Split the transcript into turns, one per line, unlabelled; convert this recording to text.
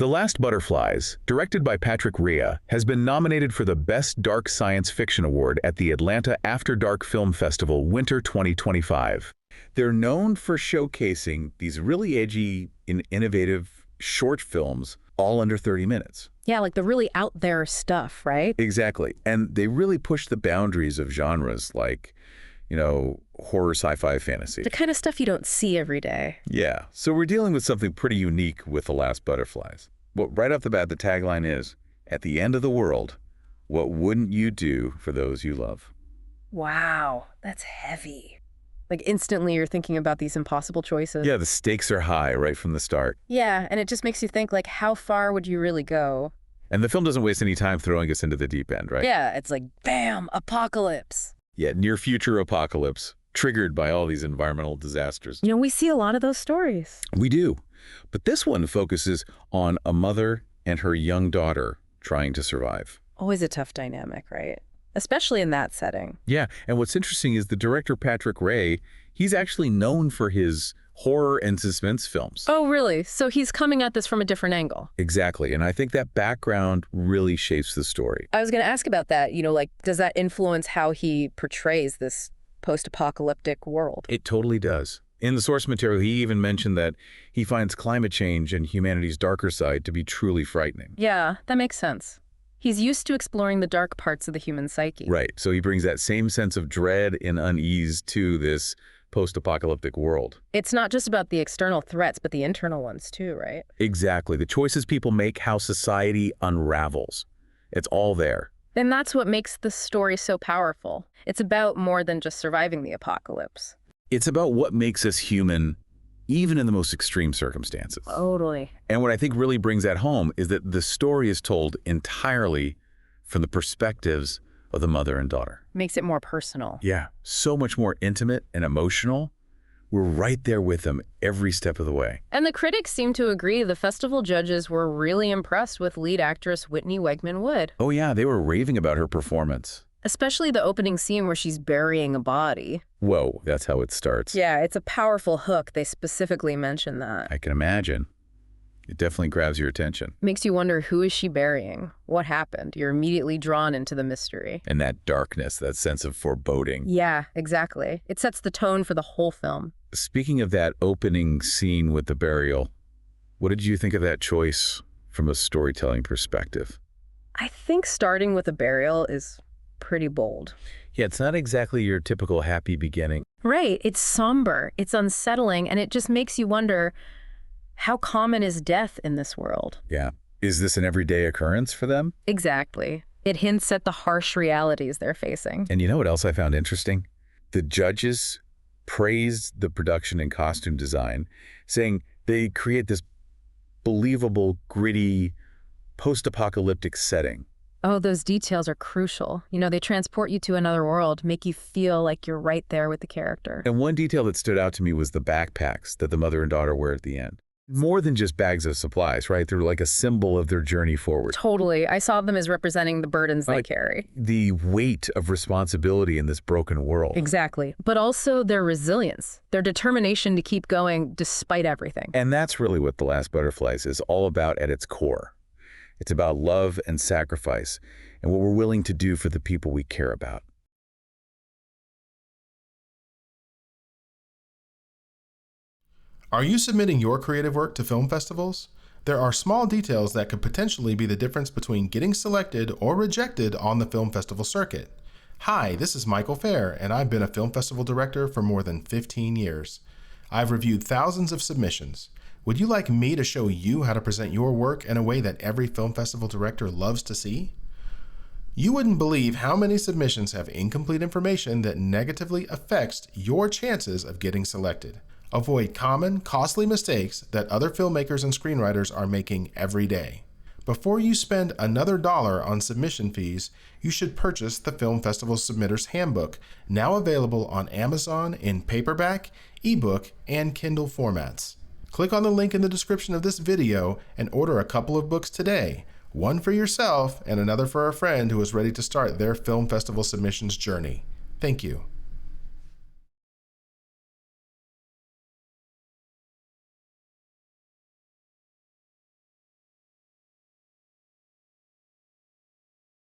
The Last Butterflies, directed by Patrick Rea, has been nominated for the Best Dark Science Fiction Award at the Atlanta After Dark Film Festival Winter 2025. They're known for showcasing these really edgy and innovative short films all under 30 minutes.
Yeah, like the really out there stuff, right?
Exactly. And they really push the boundaries of genres like, horror, sci-fi, fantasy.
The kind of stuff you don't see every day.
Yeah. So we're dealing with something pretty unique with The Last Butterflies. Well, right off the bat, the tagline is, at the end of the world, what wouldn't you do for those you love?
Wow, that's heavy. Like instantly you're thinking about these impossible choices.
Yeah, the stakes are high right from the start.
Yeah, and it just makes you think, like, how far would you really go?
And the film doesn't waste any time throwing us into the deep end, right?
Yeah, it's like, bam, apocalypse.
Yeah, near future apocalypse, triggered by all these environmental disasters.
We see a lot of those stories.
We do. But this one focuses on a mother and her young daughter trying to survive.
Always a tough dynamic, right? Especially in that setting.
Yeah, and what's interesting is the director Patrick Rea, he's actually known for his horror and suspense films.
Oh, really? So he's coming at this from a different angle.
Exactly, and I think that background really shapes the story.
I was going to ask about that, does that influence how he portrays this post-apocalyptic world?
It totally does. In the source material, he even mentioned that he finds climate change and humanity's darker side to be truly frightening.
Yeah, that makes sense. He's used to exploring the dark parts of the human psyche.
Right, so he brings that same sense of dread and unease to this post-apocalyptic world.
It's not just about the external threats, but the internal ones too, right?
Exactly. The choices people make, how society unravels. It's all there.
And that's what makes the story so powerful. It's about more than just surviving the apocalypse.
It's about what makes us human, even in the most extreme circumstances.
Totally.
And what I think really brings that home is that the story is told entirely from the perspectives of the mother and daughter.
Makes it more personal.
Yeah, so much more intimate and emotional. We're right there with them every step of the way.
And the critics seem to agree. The festival judges were really impressed with lead actress Whitney Wegman-Wood.
Oh yeah, they were raving about her performance.
Especially the opening scene where she's burying a body.
Whoa, that's how it starts.
Yeah, it's a powerful hook. They specifically mention that.
I can imagine. It definitely grabs your attention.
Makes you wonder, who is she burying? What happened? You're immediately drawn into the mystery.
And that darkness, that sense of foreboding.
Yeah, exactly. It sets the tone for the whole film.
Speaking of that opening scene with the burial, what did you think of that choice from a storytelling perspective?
I think starting with a burial is pretty bold.
Yeah, it's not exactly your typical happy beginning.
Right. It's somber. It's unsettling. And it just makes you wonder, how common is death in this world?
Yeah. Is this an everyday occurrence for them?
Exactly. It hints at the harsh realities they're facing.
And you know what else I found interesting? The judges praised the production and costume design, saying they create this believable, gritty, post-apocalyptic setting.
Oh, those details are crucial. They transport you to another world, make you feel like you're right there with the character.
And one detail that stood out to me was the backpacks that the mother and daughter wear at the end. More than just bags of supplies, right? They're like a symbol of their journey forward.
Totally. I saw them as representing the burdens they carry.
The weight of responsibility in this broken world.
Exactly. But also their resilience, their determination to keep going despite everything.
And that's really what The Last Butterflies is all about at its core. It's about love and sacrifice and what we're willing to do for the people we care about.
Are you submitting your creative work to film festivals? There are small details that could potentially be the difference between getting selected or rejected on the film festival circuit. Hi, this is Michael Fair, and I've been a film festival director for more than 15 years. I've reviewed thousands of submissions. Would you like me to show you how to present your work in a way that every film festival director loves to see? You wouldn't believe how many submissions have incomplete information that negatively affects your chances of getting selected. Avoid common, costly mistakes that other filmmakers and screenwriters are making every day. Before you spend another $1 on submission fees, you should purchase the Film Festival Submitter's Handbook, now available on Amazon in paperback, ebook, and Kindle formats. Click on the link in the description of this video and order a couple of books today, one for yourself and another for a friend who is ready to start their film festival submissions journey. Thank you.